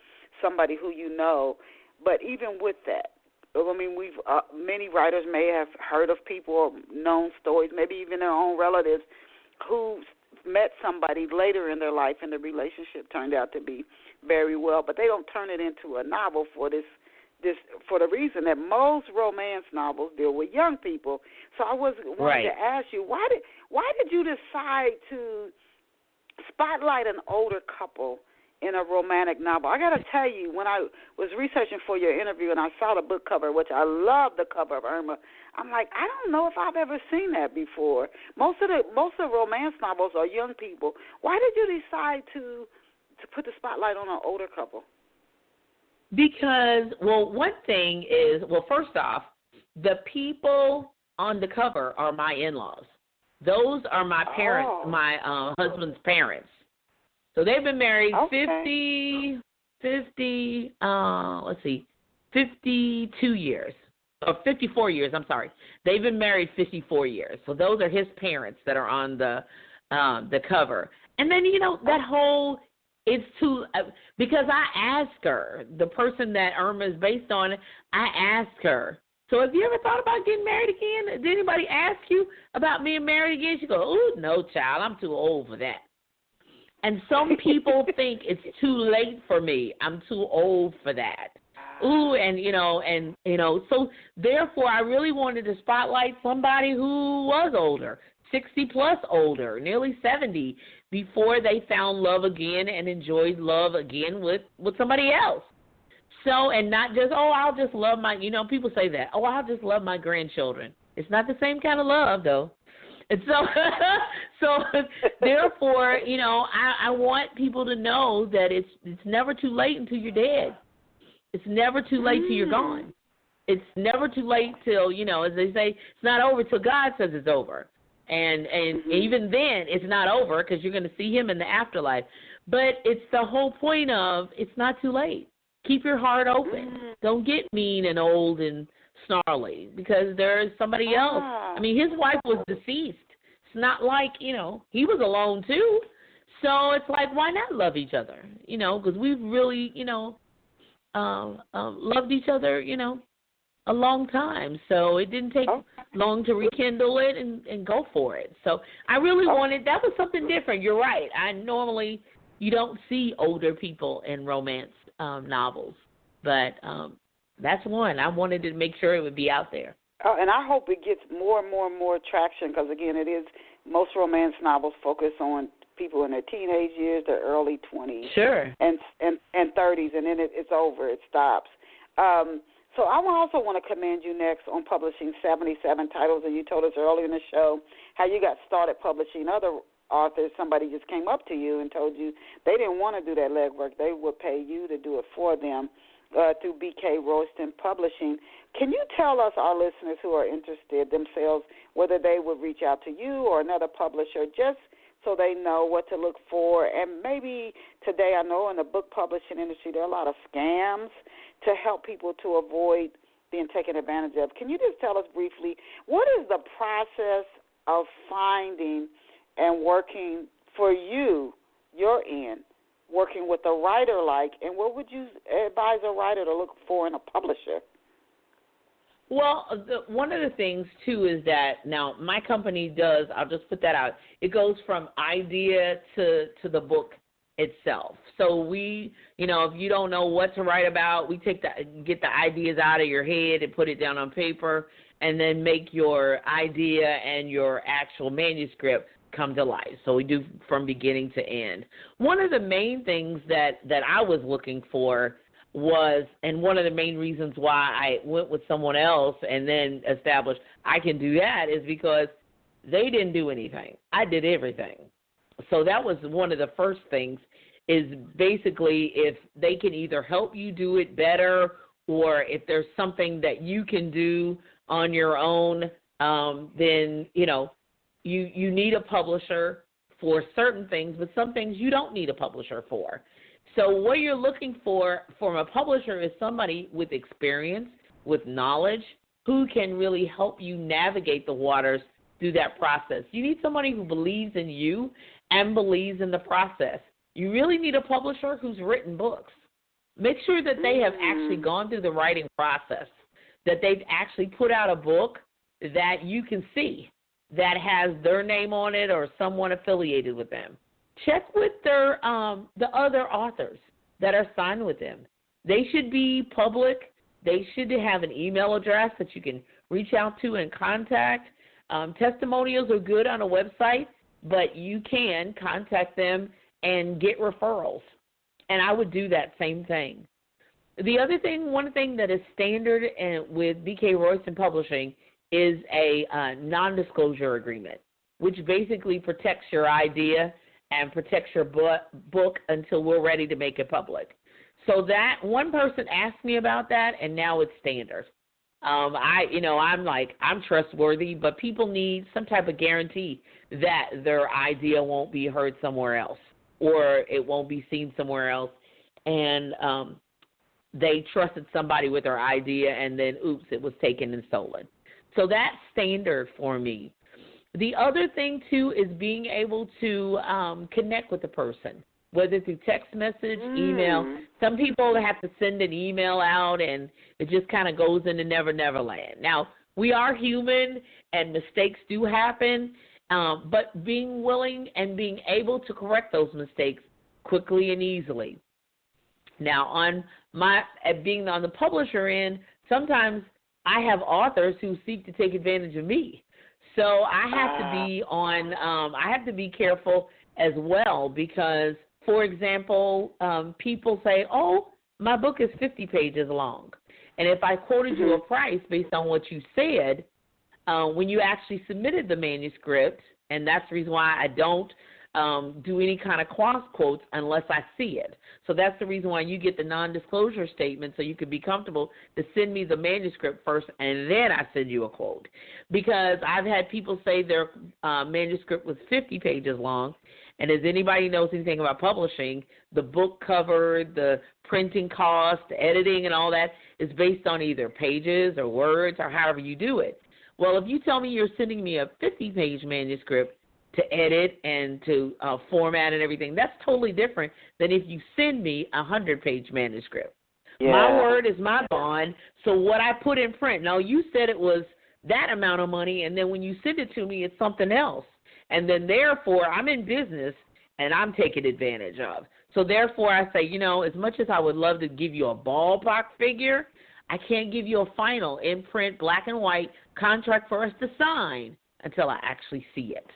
somebody who you know, but even with that, we've many writers may have heard of people or known stories, maybe even their own relatives, who met somebody later in their life and the relationship turned out to be very well, but they don't turn it into a novel for the reason that most romance novels deal with young people. So I wanted to ask you, why did you decide to spotlight an older couple in a romantic novel? I got to tell you, when I was researching for your interview and I saw the book cover, which I love the cover of Irma, I'm like, I don't know if I've ever seen that before. Most of romance novels are young people. Why did you decide to put the spotlight on an older couple? Because, one thing is, first off, the people on the cover are my in-laws. Those are my parents, my husband's parents. So they've been married 52 years. Or 54 years, I'm sorry. They've been married 54 years. So those are his parents that are on the cover. And then, that whole, it's too, because I asked her, the person that Irma is based on, I asked her, so have you ever thought about getting married again? Did anybody ask you about being married again? She goes, oh, no, child, I'm too old for that. And some people think it's too late for me. I'm too old for that. Ooh, and so therefore I really wanted to spotlight somebody who was older, 60 plus older, nearly 70, before they found love again and enjoyed love again with somebody else. So, and not just, I'll just love my, people say that, I'll just love my grandchildren. It's not the same kind of love, though. And so therefore, I want people to know that it's never too late until you're dead. It's never too late till you're gone. It's never too late till, as they say, it's not over till God says it's over. And even then, it's not over because you're going to see him in the afterlife. But it's the whole point of it's not too late. Keep your heart open. Don't get mean and old and snarly because there's somebody else. I mean, his wife was deceased. It's not like, he was alone too. So it's like, why not love each other? Because we've really, loved each other, a long time. So it didn't take long to rekindle it and go for it. So I really wanted, that was something different. You're right. You don't see older people in romance novels, but that's one. I wanted to make sure it would be out there. Oh, and I hope it gets more and more and more traction because, again, most romance novels focus on people in their teenage years, their early 20s, sure, and 30s, and then it's over. It stops. So I also want to commend you next on publishing 77 titles, and you told us earlier in the show how you got started publishing other authors. Somebody just came up to you and told you they didn't want to do that legwork. They would pay you to do it for them through BK Royston Publishing. Can you tell us, our listeners who are interested themselves, whether they would reach out to you or another publisher just so they know what to look for? And maybe today, I know in the book publishing industry, there are a lot of scams to help people to avoid being taken advantage of. Can you just tell us briefly, what is the process of finding and working for you're in, working with a writer and what would you advise a writer to look for in a publisher? Well, one of the things, too, is that now my company does, I'll just put that out, it goes from idea to the book itself. So we, if you don't know what to write about, we get the ideas out of your head and put it down on paper and then make your idea and your actual manuscript come to life. So we do from beginning to end. One of the main things that I was looking for was, and one of the main reasons why I went with someone else and then established I can do that is because they didn't do anything. I did everything. So that was one of the first things, is basically if they can either help you do it better or if there's something that you can do on your own, then, you need a publisher for certain things, but some things you don't need a publisher for. So what you're looking for from a publisher is somebody with experience, with knowledge, who can really help you navigate the waters through that process. You need somebody who believes in you and believes in the process. You really need a publisher who's written books. Make sure that they have actually gone through the writing process, that they've actually put out a book that you can see that has their name on it or someone affiliated with them. Check with their the other authors that are signed with them. They should be public. They should have an email address that you can reach out to and contact. Testimonials are good on a website, but you can contact them and get referrals. And I would do that same thing. The other thing, one thing that is standard with BK Royston Publishing is a non-disclosure agreement, which basically protects your idea and protects your book until we're ready to make it public. So that one person asked me about that, and now it's standard. I'm trustworthy, but people need some type of guarantee that their idea won't be heard somewhere else or it won't be seen somewhere else. And they trusted somebody with their idea, and then, oops, it was taken and stolen. So that's standard for me. The other thing, too, is being able to connect with the person, whether through text message, email. Some people have to send an email out, and it just kind of goes into Never Never Land. Now, we are human, and mistakes do happen, but being willing and being able to correct those mistakes quickly and easily. Now, being on the publisher end, sometimes I have authors who seek to take advantage of me. So I have to be careful as well because, for example, people say, oh, my book is 50 pages long. And if I quoted you a price based on what you said, when you actually submitted the manuscript, and that's the reason why I don't do any kind of cross quotes unless I see it. So that's the reason why you get the non-disclosure statement, so you can be comfortable to send me the manuscript first, and then I send you a quote. Because I've had people say their manuscript was 50 pages long, and as anybody knows anything about publishing, the book cover, the printing cost, the editing, and all that is based on either pages or words or however you do it. Well, if you tell me you're sending me a 50-page manuscript to edit and to format and everything, that's totally different than if you send me a 100-page manuscript. Yeah. My word is my bond, so what I put in print, now you said it was that amount of money, and then when you send it to me, it's something else. And then, therefore, I'm in business, and I'm taken advantage of. So, therefore, I say, as much as I would love to give you a ballpark figure, I can't give you a final in print, black and white contract for us to sign until I actually see it,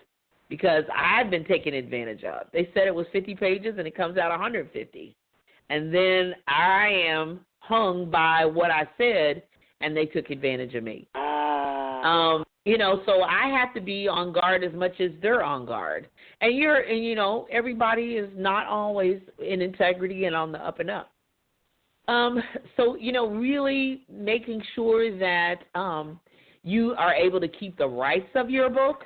because I've been taken advantage of. They said it was 50 pages, and it comes out 150. And then I am hung by what I said, and they took advantage of me. So I have to be on guard as much as they're on guard. And everybody is not always in integrity and on the up and up. Really making sure that you are able to keep the rights of your book.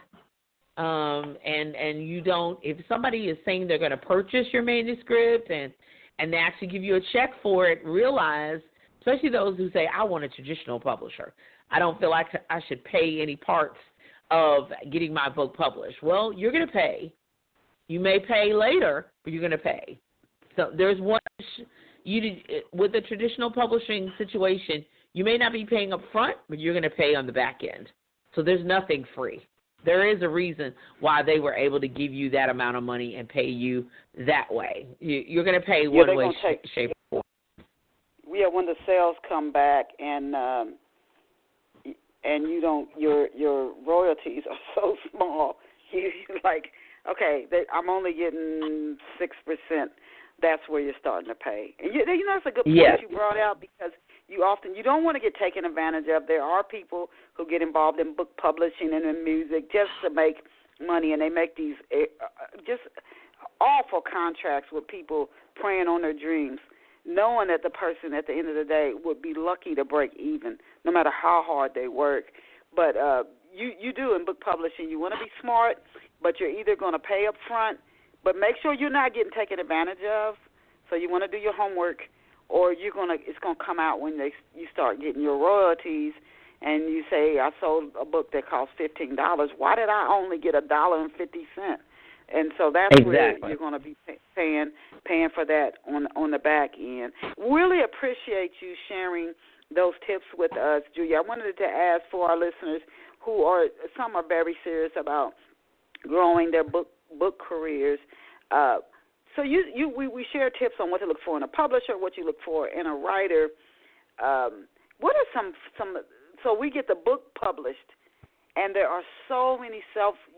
And you don't, if somebody is saying they're going to purchase your manuscript and they actually give you a check for it, realize, especially those who say, I want a traditional publisher. I don't feel like I should pay any parts of getting my book published. Well, you're going to pay. You may pay later, but you're going to pay. So there's one, with a traditional publishing situation, you may not be paying up front, but you're going to pay on the back end. So there's nothing free. There is a reason why they were able to give you that amount of money and pay you that way. You're going to pay one way, shape, or form. Yeah, when the sales come back and you don't, your royalties are so small. You're like, okay, I'm only getting 6%. That's where you're starting to pay. And that's a good point you brought out, because you don't want to get taken advantage of. There are people who get involved in book publishing and in music just to make money, and they make these just awful contracts with people preying on their dreams, knowing that the person at the end of the day would be lucky to break even, no matter how hard they work. But you do in book publishing. You want to be smart, but you're either going to pay up front, but make sure you're not getting taken advantage of. So you want to do your homework, or it's going to come out when you start getting your royalties, and you say, I sold a book that cost $15. Why did I only get $1.50? And so that's where you're going to be paying for that on the back end. Really appreciate you sharing those tips with us, Julia. I wanted to ask for our listeners some are very serious about growing their book careers. So we share tips on what to look for in a publisher, what you look for in a writer. What are some? So we get the book published, and there are so many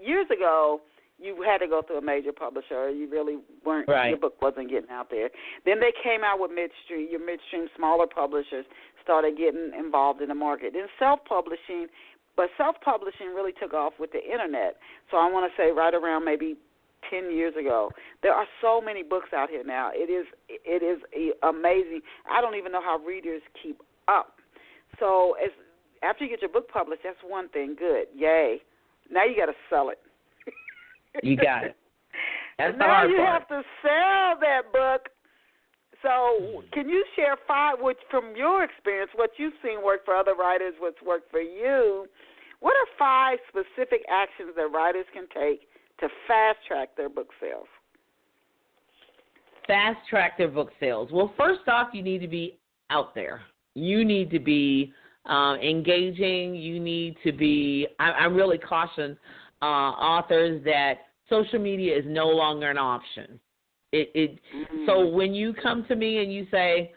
years ago, you had to go through a major publisher. You really weren't. Right. Your book wasn't getting out there. Then they came out with your midstream, smaller publishers started getting involved in the market. Then self-publishing really took off with the Internet. So I want to say right around maybe 10 years ago. There are so many books out here now. It is amazing. I don't even know how readers keep up. So after you get your book published, that's one thing. Good. Yay. Now you got to sell it. You got it. That's the hard part. Now you have to sell that book. So can you share from your experience, what you've seen work for other writers, what's worked for you? What are 5 specific actions that writers can take to fast-track their book sales? Fast-track their book sales. Well, first off, you need to be out there. You need to be engaging. You need to be – I really caution authors that social media is no longer an option. So when you come to me and you say,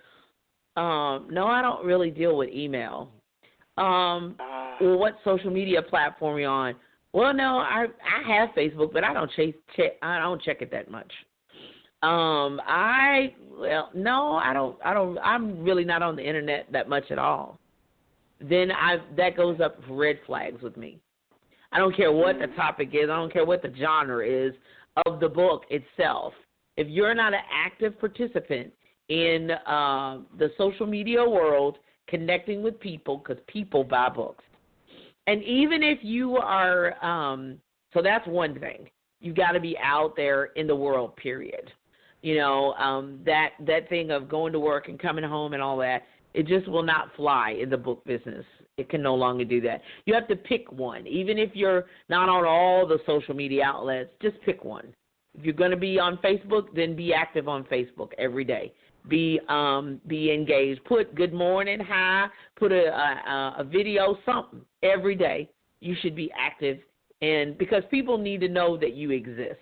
no, I don't really deal with email. Well, what social media platform are you on? Well, no, I have Facebook, but I don't check it that much. No, I don't. I'm really not on the internet that much at all. then that goes up for red flags with me. I don't care what the topic is. I don't care what the genre is of the book itself. If you're not an active participant in the social media world, connecting with people, because people buy books. And even if you are, so that's one thing. You got to be out there in the world, period. That thing of going to work and coming home and all that, it just will not fly in the book business. It can no longer do that. You have to pick one. Even if you're not on all the social media outlets, just pick one. If you're going to be on Facebook, then be active on Facebook every day. Be engaged. Put good morning, hi, put a video, something every day. You should be active, and because people need to know that you exist.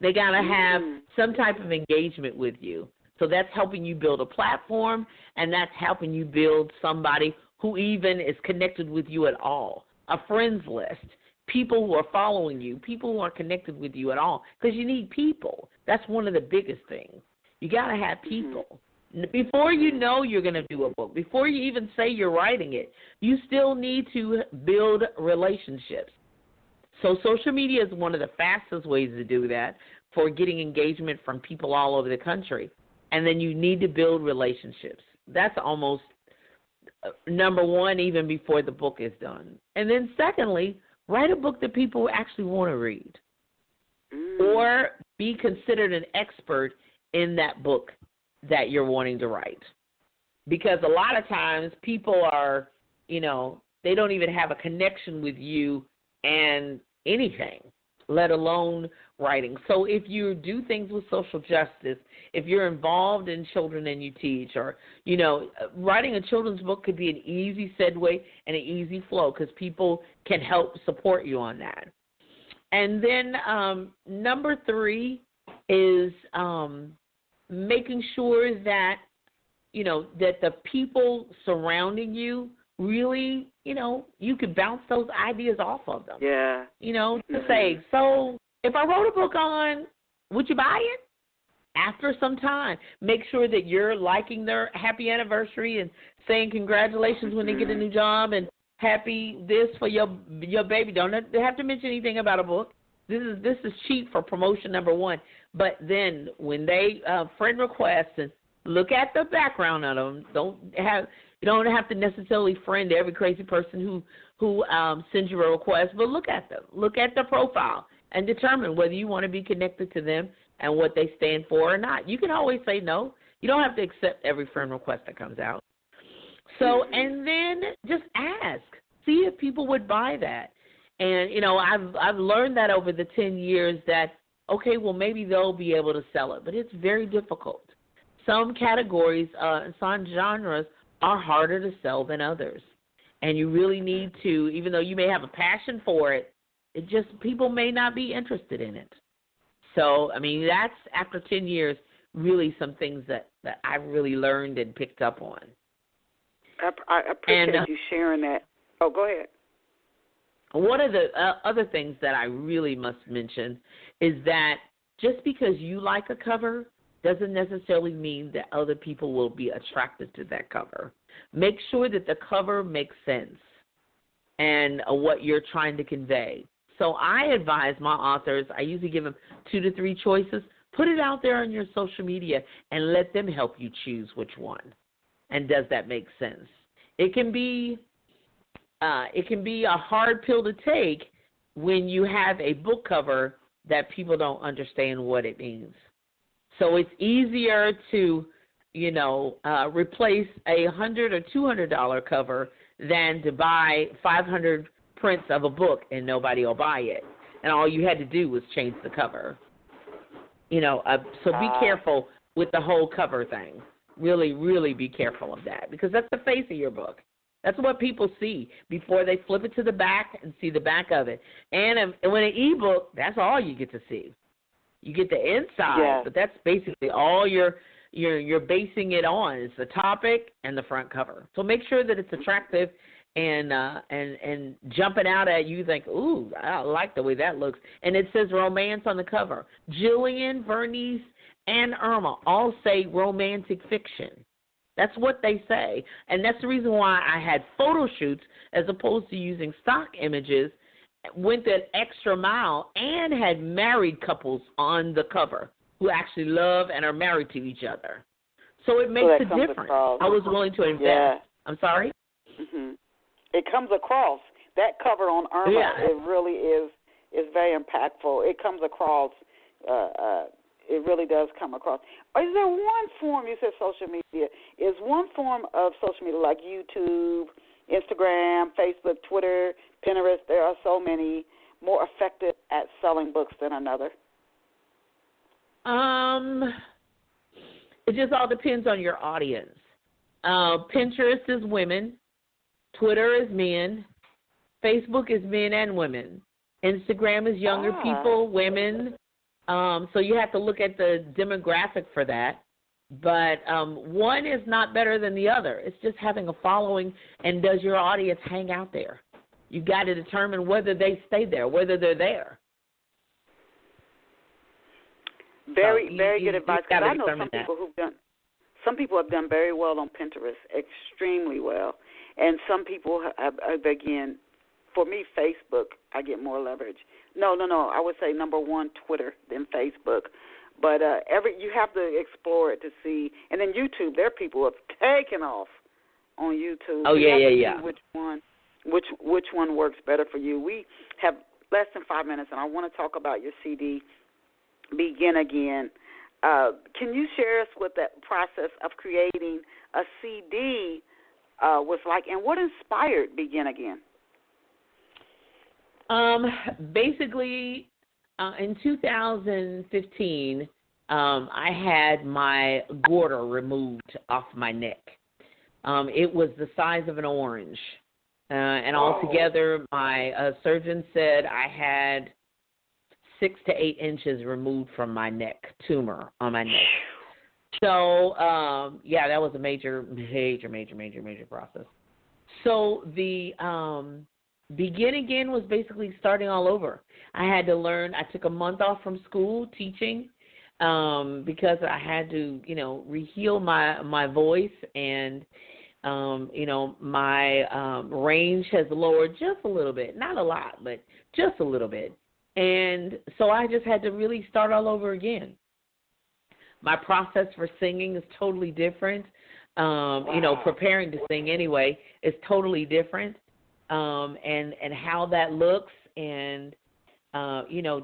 They got to have some type of engagement with you. So that's helping you build a platform, and that's helping you build somebody who even is connected with you at all, a friends list, people who are following you, people who are connected with you at all, because you need people. That's one of the biggest things. You got to have people. Before you know you're going to do a book, before you even say you're writing it, you still need to build relationships. So social media is one of the fastest ways to do that for getting engagement from people all over the country. And then you need to build relationships. That's almost number one, even before the book is done. And then secondly, write a book that people actually want to read, or be considered an expert in that book that you're wanting to write. Because a lot of times people are, they don't even have a connection with you and anything, let alone writing. So if you do things with social justice, if you're involved in children and you teach, or, writing a children's book could be an easy segue and an easy flow because people can help support you on that. And then number 3 is making sure that, that the people surrounding you really, you can bounce those ideas off of them. Yeah. To say, so if I wrote a book on, would you buy it? After some time, make sure that you're liking their happy anniversary and saying congratulations when they get a new job and happy this for your baby. Don't have to mention anything about a book. This is cheap for promotion number 1. But then when they friend request, and look at the background of them. You don't have to necessarily friend every crazy person who sends you a request, but look at them. Look at the profile and determine whether you want to be connected to them and what they stand for or not. You can always say no. You don't have to accept every friend request that comes out. So, and then just ask. See if people would buy that. And, I've learned that over the 10 years that, okay, well, maybe they'll be able to sell it, but it's very difficult. Some categories, some genres are harder to sell than others. And you really need to, even though you may have a passion for it, people may not be interested in it. So, that's, after 10 years, really some things that I really learned and picked up on. I appreciate you sharing that. Oh, go ahead. One of the other things that I really must mention is that just because you like a cover doesn't necessarily mean that other people will be attracted to that cover. Make sure that the cover makes sense and what you're trying to convey. So I advise my authors, I usually give them 2 to 3 choices. Put it out there on your social media and let them help you choose which one. And does that make sense? It can be a hard pill to take when you have a book cover that people don't understand what it means. So it's easier to, replace a $100 or $200 cover than to buy 500 prints of a book and nobody will buy it. And all you had to do was change the cover. So be careful with the whole cover thing. Really, really be careful of that, because that's the face of your book. That's what people see before they flip it to the back and see the back of it. And when an ebook, that's all you get to see. You get the inside, but that's basically all you're basing it on. It's the topic and the front cover. So make sure that it's attractive and jumping out at you. Think, ooh, I like the way that looks. And it says romance on the cover. Jillian, Vernice, and Irma all say romantic fiction. That's what they say. And that's the reason why I had photo shoots as opposed to using stock images, went that extra mile, and had married couples on the cover who actually love and are married to each other. So it makes a difference. I was willing to invest. Yeah. I'm sorry? Mm-hmm. It comes across. That cover on Irma, it really is very impactful. It comes across. It really does come across. Is there one form, you said social media, is one form of social media like YouTube, Instagram, Facebook, Twitter, Pinterest, there are so many, more effective at selling books than another? It just all depends on your audience. Pinterest is women. Twitter is men. Facebook is men and women. Instagram is younger people, women. So you have to look at the demographic for that. But one is not better than the other. It's just having a following, and does your audience hang out there? You've got to determine whether they stay there, whether they're there. Very good advice. Because I know some people have done very well on Pinterest, extremely well, and some people have, again, for me, Facebook, I get more leverage. No, I would say number one, Twitter, then Facebook. But you have to explore it to see, and then YouTube. There are people who have taken off on YouTube. Oh yeah. Which one works better for you? We have less than 5 minutes, and I want to talk about your CD, Begin Again. Can you share us what that process of creating a CD was like, and what inspired Begin Again? Basically, in 2015, I had my goiter removed off my neck. It was the size of an orange. And altogether, my surgeon said I had 6 to 8 inches removed from my neck, tumor on my neck. So, that was a major process. So the Begin Again was basically starting all over. I had to learn. I took a month off from school teaching because I had to, reheal my voice, and my range has lowered just a little bit, not a lot, but just a little bit. And so I just had to really start all over again. My process for singing is totally different. Preparing to sing anyway is totally different. And how that looks, and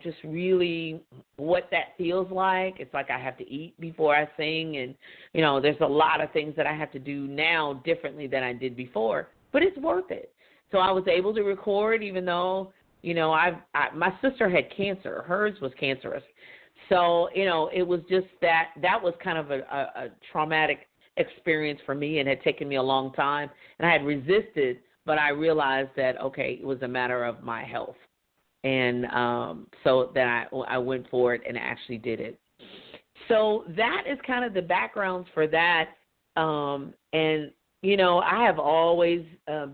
just really what that feels like. It's like I have to eat before I sing, and there's a lot of things that I have to do now differently than I did before, but it's worth it. So I was able to record, even though my sister had cancer. Hers was cancerous. So it was just that was kind of a traumatic experience for me, and had taken me a long time, and I had resisted. But I realized that, okay, it was a matter of my health. And so then I went for it and actually did it. So that is kind of the background for that. I have always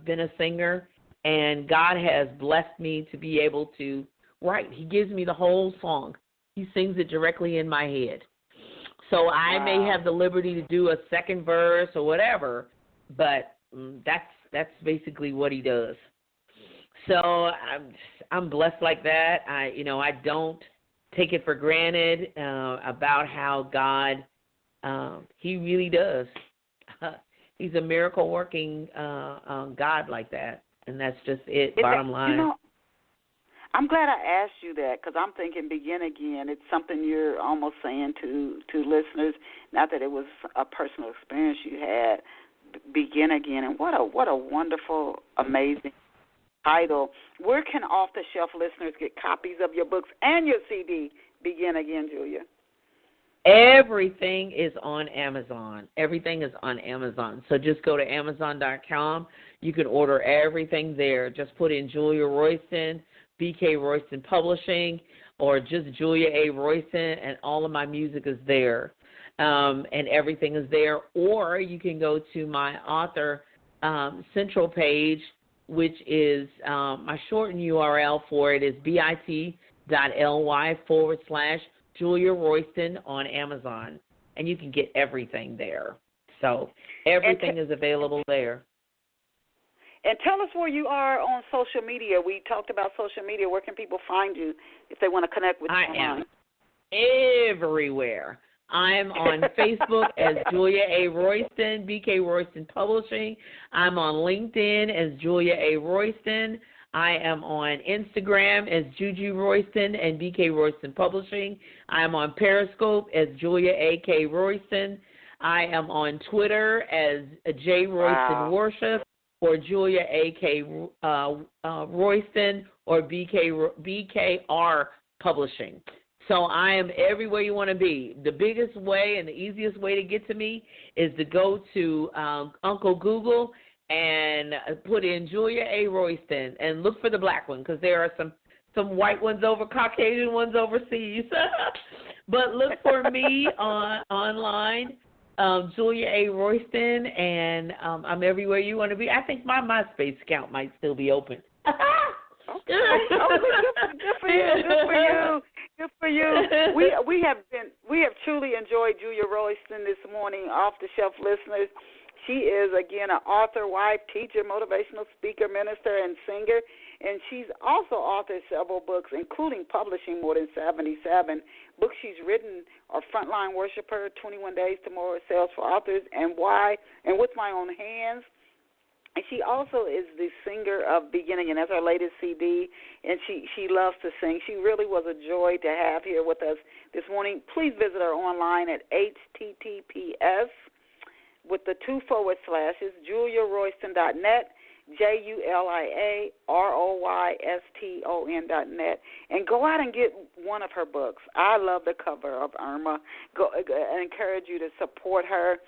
been a singer, and God has blessed me to be able to write. He gives me the whole song. He sings it directly in my head. So I may have the liberty to do a second verse or whatever, but that's basically what he does. So I'm blessed like that. I don't take it for granted about how God, he really does. He's a miracle working God like that, and that's just it. Bottom line. I'm glad I asked you that, because I'm thinking Begin Again. It's something you're almost saying to listeners, not that it was a personal experience you had. Begin Again, and what a wonderful, amazing title. Where can off-the-shelf listeners get copies of your books and your CD, Begin Again, Julia? Everything is on Amazon. Everything is on Amazon. So just go to Amazon.com. You can order everything there. Just put in Julia Royston, BK Royston Publishing, or just Julia A. Royston, and all of my music is there. And everything is there. Or you can go to my author central page, which is my shortened URL for it is bit.ly/Julia Royston on Amazon. And you can get everything there. So everything is available there. And tell us where you are on social media. We talked about social media. Where can people find you if they want to connect with you online? I am everywhere. I'm on Facebook as Julia A. Royston, BK Royston Publishing. I'm on LinkedIn as Julia A. Royston. I am on Instagram as Juju Royston and BK Royston Publishing. I am on Periscope as Julia A.K. Royston. I am on Twitter as J. Royston Worship or Julia A.K. Royston or BKR Publishing. So I am everywhere you want to be. The biggest way and the easiest way to get to me is to go to Uncle Google and put in Julia A. Royston and look for the black one, because there are some white ones over, Caucasian ones overseas. But look for me online, Julia A. Royston, and I'm everywhere you want to be. I think my MySpace account might still be open. Okay. Good for you. Good for you. Good for you. We have truly enjoyed Julia Royston this morning, Off the Shelf listeners. She is, again, an author, wife, teacher, motivational speaker, minister, and singer. And she's also authored several books, including publishing more than 77. Books she's written are Frontline Worshipper, 21 Days to More Sales for Authors, and Why, and With My Own Hands. And she also is the singer of Beginning, and that's her latest CD, and she loves to sing. She really was a joy to have here with us this morning. Please visit her online at https with the 2 /, JuliaRoyston.net, JuliaRoyston.net, and go out and get one of her books. I love the cover of Irma. I encourage you to support her.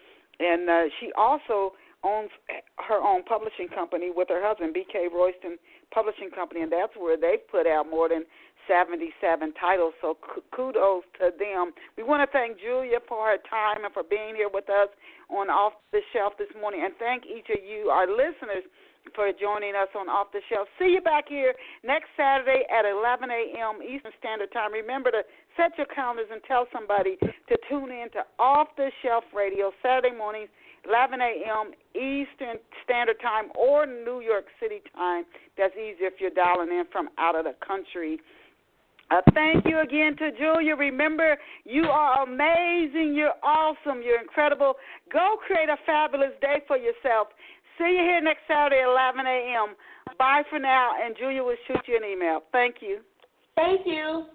And she also owns her own publishing company with her husband, BK Royston Publishing Company, and that's where they've put out more than 77 titles, so kudos to them. We want to thank Julia for her time and for being here with us on Off the Shelf this morning, and thank each of you, our listeners, for joining us on Off the Shelf. See you back here next Saturday at 11 a.m. Eastern Standard Time. Remember to set your calendars and tell somebody to tune in to Off the Shelf Radio Saturday mornings, 11 a.m. Eastern Standard Time or New York City time. That's easier if you're dialing in from out of the country. Thank you again to Julia. Remember, you are amazing. You're awesome. You're incredible. Go create a fabulous day for yourself. See you here next Saturday at 11 a.m. Bye for now, and Julia will shoot you an email. Thank you. Thank you.